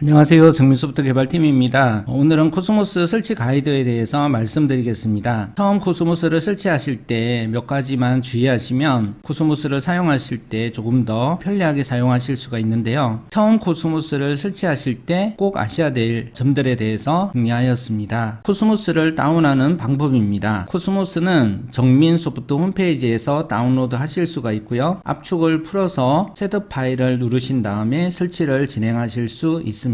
안녕하세요. 정민소프트 개발팀입니다. 오늘은 코스모스 설치 가이드에 대해서 말씀드리겠습니다. 처음 코스모스를 설치하실 때 몇 가지만 주의하시면 코스모스를 사용하실 때 조금 더 편리하게 사용하실 수가 있는데요. 처음 코스모스를 설치하실 때 꼭 아셔야 될 점들에 대해서 정리하였습니다. 코스모스를 다운하는 방법입니다. 코스모스는 정민소프트 홈페이지에서 다운로드 하실 수가 있고요. 압축을 풀어서 셋업 파일을 누르신 다음에 설치를 진행하실 수 있습니다.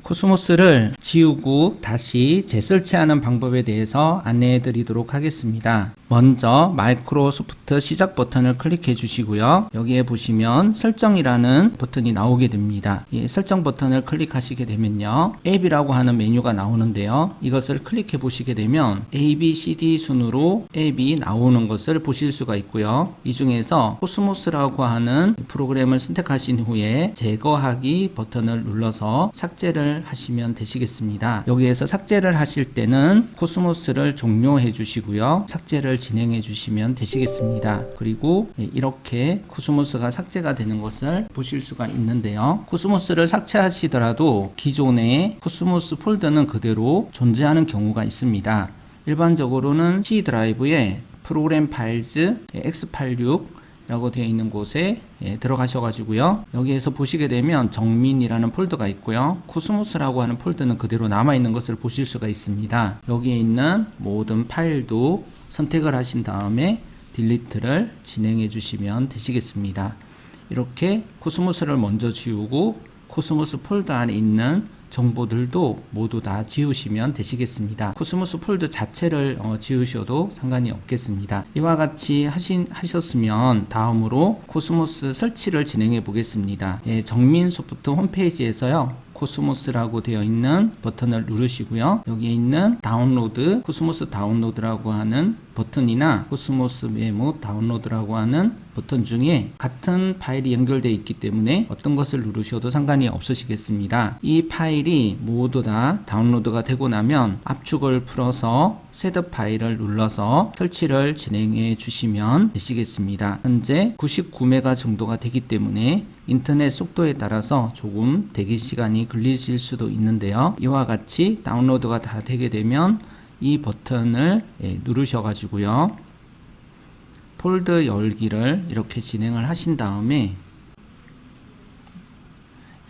코스모스를 지우고 다시 재설치하는 방법에 대해서 안내해 드리도록 하겠습니다. 먼저 마이크로소프트 시작 버튼을 클릭해 주시고요. 여기에 보시면 설정이라는 버튼이 나오게 됩니다. 이 설정 버튼을 클릭하시게 되면요, 앱이라고 하는 메뉴가 나오는데요, 이것을 클릭해 보시게 되면 A, B, C, D 순으로 앱이 나오는 것을 보실 수가 있고요. 이 중에서 코스모스라고 하는 프로그램을 선택하신 후에 제거하기 버튼을 눌러서 삭제를 하시면 되시겠습니다. 여기에서 삭제를 하실 때는 코스모스를 종료해 주시고요, 삭제를 진행해 주시면 되시겠습니다. 그리고 이렇게 코스모스가 삭제가 되는 것을 보실 수가 있는데요, 코스모스를 삭제하시더라도 기존의 코스모스 폴더는 그대로 존재하는 경우가 있습니다. 일반적으로는 C 드라이브에 프로그램 파일즈 x86 라고 되어 있는 곳에 들어가셔가지고요, 여기에서 보시게 되면 정민이라는 폴더가 있고요, 코스모스라고 하는 폴더는 그대로 남아있는 것을 보실 수가 있습니다. 여기에 있는 모든 파일도 선택을 하신 다음에 딜리트를 진행해 주시면 되시겠습니다. 이렇게 코스모스를 먼저 지우고 코스모스 폴더 안에 있는 정보들도 모두 다 지우시면 되시겠습니다. 코스모스 폴더 자체를 지우셔도 상관이 없겠습니다. 이와 같이 하셨으면 다음으로 코스모스 설치를 진행해 보겠습니다. 정민소프트 홈페이지에서요, 코스모스라고 되어 있는 버튼을 누르시고요, 여기에 있는 다운로드, 코스모스 다운로드라고 하는 버튼이나 코스모스 메모 다운로드라고 하는 버튼 중에 같은 파일이 연결되어 있기 때문에 어떤 것을 누르셔도 상관이 없으시겠습니다. 이 파일이 모두 다 다운로드가 되고 나면 압축을 풀어서 셋업 파일을 눌러서 설치를 진행해 주시면 되시겠습니다. 현재 99메가 정도가 되기 때문에 인터넷 속도에 따라서 조금 대기 시간이 걸리실 수도 있는데요, 이와 같이 다운로드가 다 되게 되면 이 버튼을 누르셔 가지고요, 폴더 열기를 이렇게 진행을 하신 다음에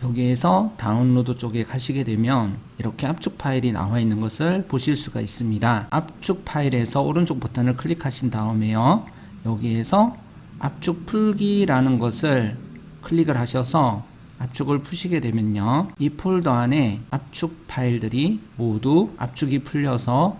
여기에서 다운로드 쪽에 가시게 되면 이렇게 압축 파일이 나와 있는 것을 보실 수가 있습니다. 압축 파일에서 오른쪽 버튼을 클릭하신 다음에요, 여기에서 압축 풀기라는 것을 클릭을 하셔서 압축을 푸시게 되면요, 이 폴더 안에 압축 파일들이 모두 압축이 풀려서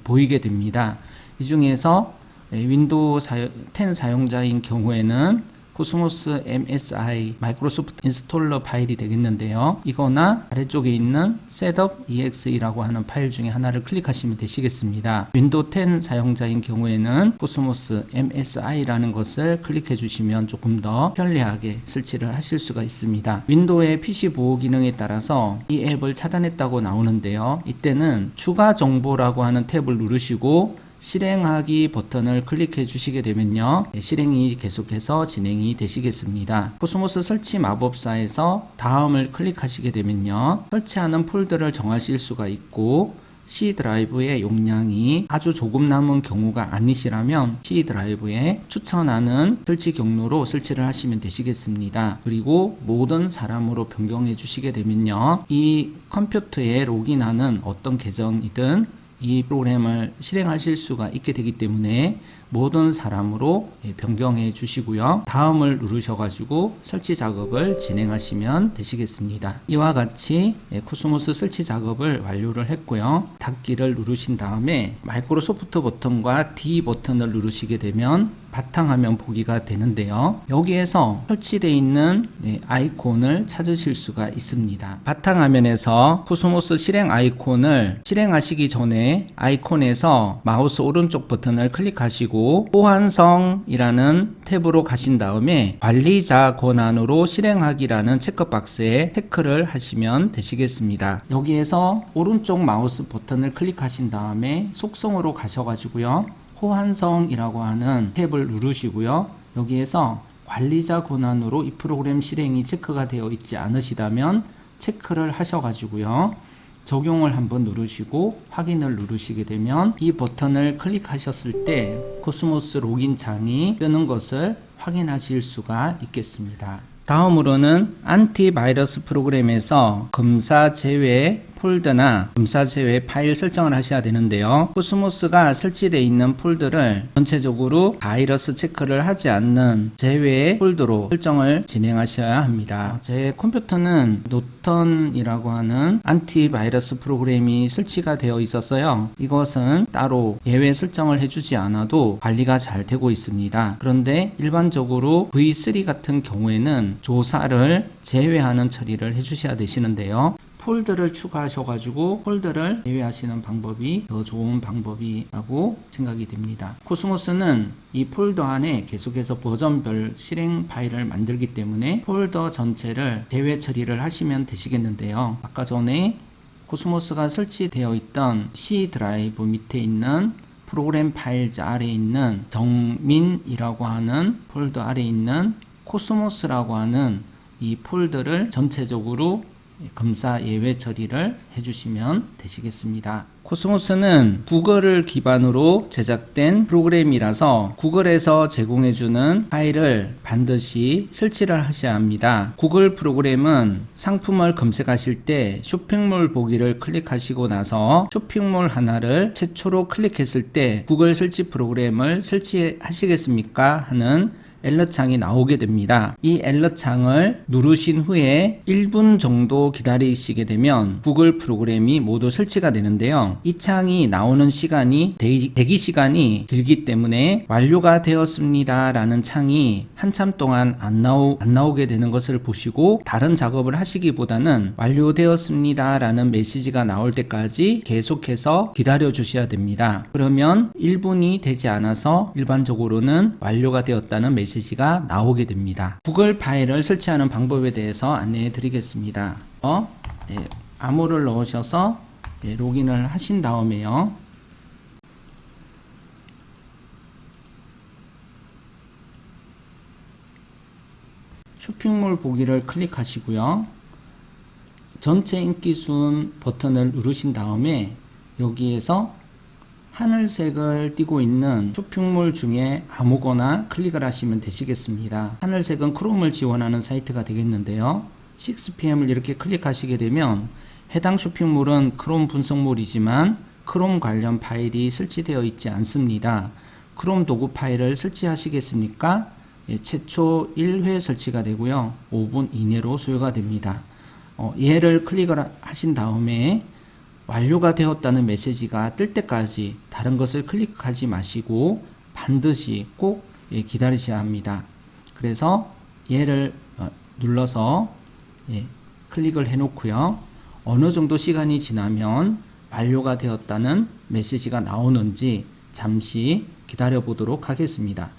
보이게 됩니다. 이 중에서 윈도우 10 사용자인 경우에는 코스모스 MSI 마이크로소프트 인스톨러 파일이 되겠는데요, 이거나 아래쪽에 있는 셋업 exe라고 하는 파일 중에 하나를 클릭하시면 되시겠습니다. 윈도우 10 사용자인 경우에는 코스모스 MSI라는 것을 클릭해 주시면 조금 더 편리하게 설치를 하실 수가 있습니다. 윈도우의 PC 보호 기능에 따라서 이 앱을 차단했다고 나오는데요, 이때는 추가 정보라고 하는 탭을 누르시고 실행하기 버튼을 클릭해 주시게 되면요, 실행이 계속해서 진행이 되시겠습니다. 코스모스 설치 마법사에서 다음을 클릭하시게 되면요, 설치하는 폴더를 정하실 수가 있고, C 드라이브의 용량이 아주 조금 남은 경우가 아니시라면 C 드라이브에 추천하는 설치 경로로 설치를 하시면 되시겠습니다. 그리고 모든 사람으로 변경해 주시게 되면요, 이 컴퓨터에 로그인하는 어떤 계정이든 이 프로그램을 실행하실 수가 있게 되기 때문에 모든 사람으로 변경해 주시고요, 다음을 누르셔 가지고 설치 작업을 진행하시면 되시겠습니다. 이와 같이 코스모스 설치 작업을 완료를 했고요, 닫기를 누르신 다음에 마이크로소프트 버튼과 D 버튼을 누르시게 되면 바탕화면 보기가 되는데요, 여기에서 설치되어 있는 아이콘을 찾으실 수가 있습니다. 바탕화면에서 코스모스 실행 아이콘을 실행하시기 전에 아이콘에서 마우스 오른쪽 버튼을 클릭하시고 호환성이라는 탭으로 가신 다음에 관리자 권한으로 실행하기라는 체크박스에 체크를 하시면 되시겠습니다. 여기에서 오른쪽 마우스 버튼을 클릭하신 다음에 속성으로 가셔가지고요, 호환성이라고 하는 탭을 누르시고요, 여기에서 관리자 권한으로 이 프로그램 실행이 체크가 되어 있지 않으시다면 체크를 하셔가지고요. 적용을 한번 누르시고 확인을 누르시게 되면 이 버튼을 클릭하셨을 때 코스모스 로긴 창이 뜨는 것을 확인하실 수가 있겠습니다. 다음으로는 안티바이러스 프로그램에서 검사 제외 폴더나 검사 제외 파일 설정을 하셔야 되는데요. 코스모스가 설치되어 있는 폴더를 전체적으로 바이러스 체크를 하지 않는 제외 폴더로 설정을 진행하셔야 합니다. 제 컴퓨터는 노턴이라고 하는 안티바이러스 프로그램이 설치가 되어 있었어요. 이것은 따로 예외 설정을 해주지 않아도 관리가 잘 되고 있습니다. 그런데 일반적으로 V3 같은 경우에는 조사를 제외하는 처리를 해주셔야 되시는데요. 폴더를 추가하셔가지고 폴더를 제외하시는 방법이 더 좋은 방법이라고 생각이 됩니다. 코스모스는 이 폴더 안에 계속해서 버전별 실행 파일을 만들기 때문에 폴더 전체를 제외 처리를 하시면 되시겠는데요. 아까 전에 코스모스가 설치되어 있던 C 드라이브 밑에 있는 프로그램 파일즈 아래에 있는 정민이라고 하는 폴더 아래에 있는 코스모스라고 하는 이 폴더를 전체적으로 검사 예외 처리를 해주시면 되시겠습니다. 코스모스는 구글을 기반으로 제작된 프로그램이라서 구글에서 제공해주는 파일을 반드시 설치를 하셔야 합니다. 구글 프로그램은 상품을 검색하실 때 쇼핑몰 보기를 클릭하시고 나서 쇼핑몰 하나를 최초로 클릭했을 때 구글 설치 프로그램을 설치하시겠습니까? 하는 에러 창이 나오게 됩니다. 이 에러 창을 누르신 후에 1분 정도 기다리시게 되면 구글 프로그램이 모두 설치가 되는데요. 이 창이 나오는 시간이 대기 시간이 길기 때문에 완료가 되었습니다 라는 창이 한참 동안 안 나오게 되는 것을 보시고 다른 작업을 하시기보다는 완료되었습니다 라는 메시지가 나올 때까지 계속해서 기다려 주셔야 됩니다. 그러면 1분이 되지 않아서 일반적으로는 완료가 되었다는 메시지가 나오게 됩니다. 구글 파일을 설치하는 방법에 대해서 안내해 드리겠습니다. 암호를 넣으셔서 로그인을 하신 다음에요. 쇼핑몰 보기를 클릭하시고요. 전체 인기순 버튼을 누르신 다음에 여기에서 하늘색을 띠고 있는 쇼핑몰 중에 아무거나 클릭을 하시면 되시겠습니다. 하늘색은 크롬을 지원하는 사이트가 되겠는데요. 6pm을 이렇게 클릭하시게 되면 해당 쇼핑몰은 크롬 분석몰이지만 크롬 관련 파일이 설치되어 있지 않습니다. 크롬 도구 파일을 설치하시겠습니까? 최초 1회 설치가 되고요. 5분 이내로 소요가 됩니다. 얘를 클릭을 하신 다음에 완료가 되었다는 메시지가 뜰 때까지 다른 것을 클릭하지 마시고 반드시 꼭 기다리셔야 합니다. 그래서 얘를 눌러서 클릭을 해 놓고요. 어느 정도 시간이 지나면 완료가 되었다는 메시지가 나오는지 잠시 기다려 보도록 하겠습니다.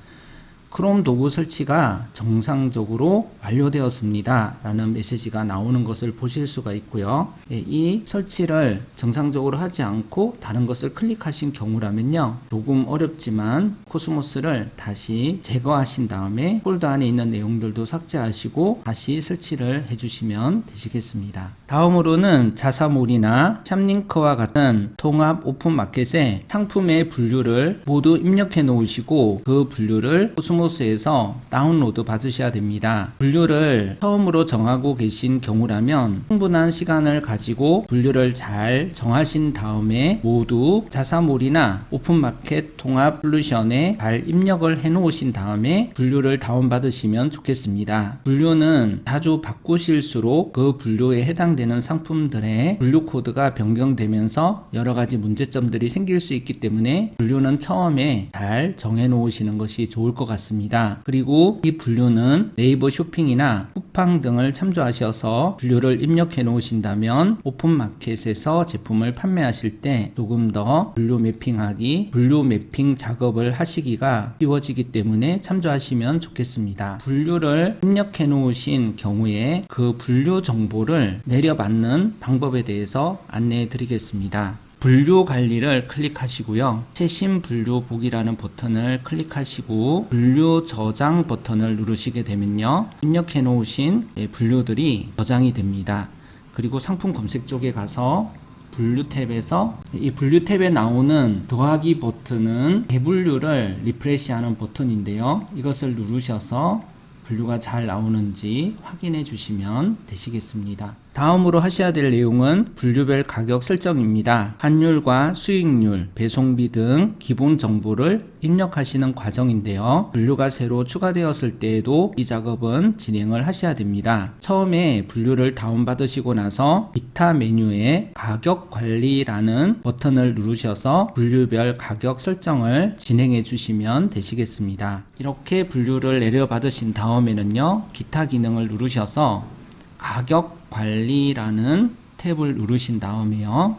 크롬 도구 설치가 정상적으로 완료되었습니다 라는 메시지가 나오는 것을 보실 수가 있고요. 이 설치를 정상적으로 하지 않고 다른 것을 클릭하신 경우라면요, 조금 어렵지만 코스모스를 다시 제거하신 다음에 폴더 안에 있는 내용들도 삭제하시고 다시 설치를 해주시면 되시겠습니다. 다음으로는 자사몰이나 샵링크와 같은 통합 오픈마켓에 상품의 분류를 모두 입력해 놓으시고 그 분류를 코스모스에서 다운로드 받으셔야 됩니다. 분류를 처음으로 정하고 계신 경우라면 충분한 시간을 가지고 분류를 잘 정하신 다음에 모두 자사몰이나 오픈마켓 통합 솔루션에 잘 입력을 해 놓으신 다음에 분류를 다운받으시면 좋겠습니다. 분류는 자주 바꾸실수록 그 분류에 해당되는 상품들의 분류 코드가 변경되면서 여러가지 문제점들이 생길 수 있기 때문에 분류는 처음에 잘 정해 놓으시는 것이 좋을 것 같습니다. 그리고 이 분류는 네이버 쇼핑이나 쿠팡 등을 참조하셔서 분류를 입력해 놓으신다면 오픈마켓에서 제품을 판매하실 때 조금 더 분류 매핑 작업을 하시기가 쉬워지기 때문에 참조하시면 좋겠습니다. 분류를 입력해 놓으신 경우에 그 분류 정보를 내려받는 방법에 대해서 안내해 드리겠습니다. 분류 관리를 클릭하시고요. 최신 분류 보기라는 버튼을 클릭하시고 분류 저장 버튼을 누르시게 되면요, 입력해 놓으신 분류들이 저장이 됩니다. 그리고 상품 검색 쪽에 가서 분류 탭에서 이 분류 탭에 나오는 더하기 버튼은 대분류를 리프레시하는 버튼인데요. 이것을 누르셔서 분류가 잘 나오는지 확인해 주시면 되시겠습니다. 다음으로 하셔야 될 내용은 분류별 가격 설정입니다. 환율과 수익률, 배송비 등 기본 정보를 입력하시는 과정인데요. 분류가 새로 추가되었을 때에도 이 작업은 진행을 하셔야 됩니다. 처음에 분류를 다운받으시고 나서 기타 메뉴에 가격 관리라는 버튼을 누르셔서 분류별 가격 설정을 진행해 주시면 되시겠습니다. 이렇게 분류를 내려받으신 다음에는요, 기타 기능을 누르셔서 가격 관리라는 탭을 누르신 다음에요,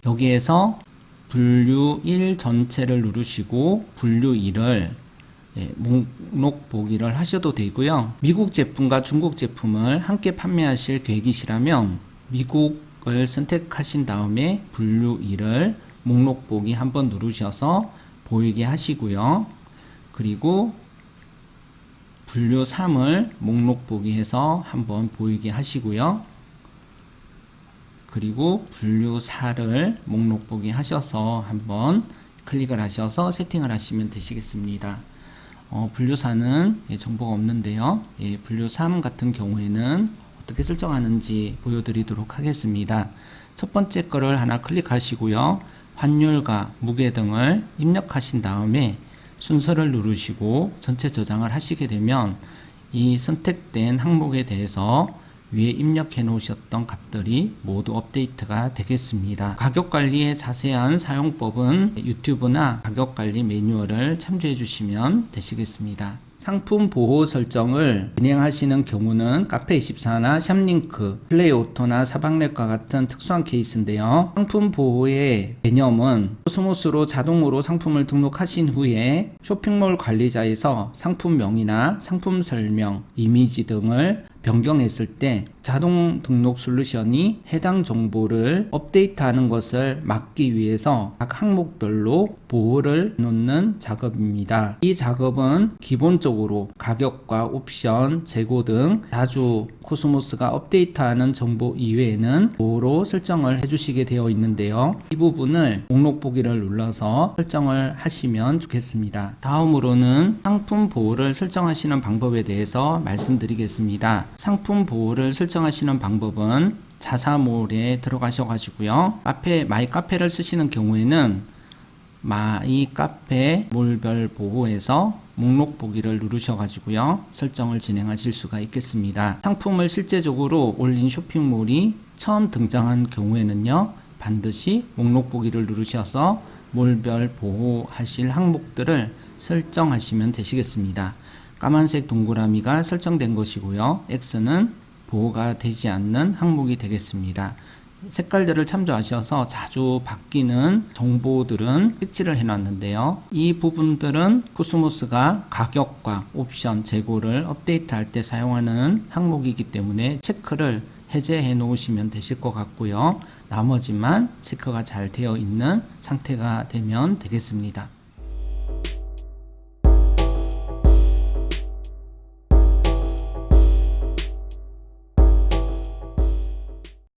여기에서 분류 1 전체를 누르시고 분류 2를 목록 보기를 하셔도 되고요. 미국 제품과 중국 제품을 함께 판매하실 계획이시라면 미국을 선택하신 다음에 분류 2를 목록 보기 한번 누르셔서 보이게 하시고요. 그리고 분류 3을 목록 보기 해서 한번 보이게 하시고요. 그리고 분류 4를 목록 보기 하셔서 한번 클릭을 하셔서 세팅을 하시면 되시겠습니다. 분류 4는 정보가 없는데요. 분류 3 같은 경우에는 어떻게 설정하는지 보여드리도록 하겠습니다. 첫 번째 거를 하나 클릭하시고요. 환율과 무게 등을 입력하신 다음에 순서를 누르시고 전체 저장을 하시게 되면 이 선택된 항목에 대해서 위에 입력해 놓으셨던 값들이 모두 업데이트가 되겠습니다. 가격 관리의 자세한 사용법은 유튜브나 가격 관리 매뉴얼을 참조해 주시면 되시겠습니다. 상품 보호 설정을 진행하시는 경우는 카페24나 샵링크, 플레이오토나 사박넷과 같은 특수한 케이스인데요. 상품 보호의 개념은 코스모스로 자동으로 상품을 등록하신 후에 쇼핑몰 관리자에서 상품명이나 상품 설명, 이미지 등을 변경했을 때 자동 등록 솔루션이 해당 정보를 업데이트하는 것을 막기 위해서 각 항목별로 보호를 놓는 작업입니다. 이 작업은 기본적으로 가격과 옵션, 재고 등 자주 코스모스가 업데이트하는 정보 이외에는 보호로 설정을 해주시게 되어 있는데요. 이 부분을 목록 보기를 눌러서 설정을 하시면 좋겠습니다. 다음으로는 상품 보호를 설정하시는 방법에 대해서 말씀드리겠습니다. 상품 보호를 설정하시는 방법은 자사몰에 들어가셔가지고요. 마이 카페를 쓰시는 경우에는 마이 카페 몰별 보호에서 목록 보기를 누르셔가지고요. 설정을 진행하실 수가 있겠습니다. 상품을 실제적으로 올린 쇼핑몰이 처음 등장한 경우에는요, 반드시 목록 보기를 누르셔서 몰별 보호하실 항목들을 설정하시면 되시겠습니다. 까만색 동그라미가 설정된 것이고요. X는 보호가 되지 않는 항목이 되겠습니다. 색깔들을 참조하셔서 자주 바뀌는 정보들은 색칠을 해놨는데요. 이 부분들은 코스모스가 가격과 옵션, 재고를 업데이트할 때 사용하는 항목이기 때문에 체크를 해제해 놓으시면 되실 것 같고요. 나머지만 체크가 잘 되어 있는 상태가 되면 되겠습니다.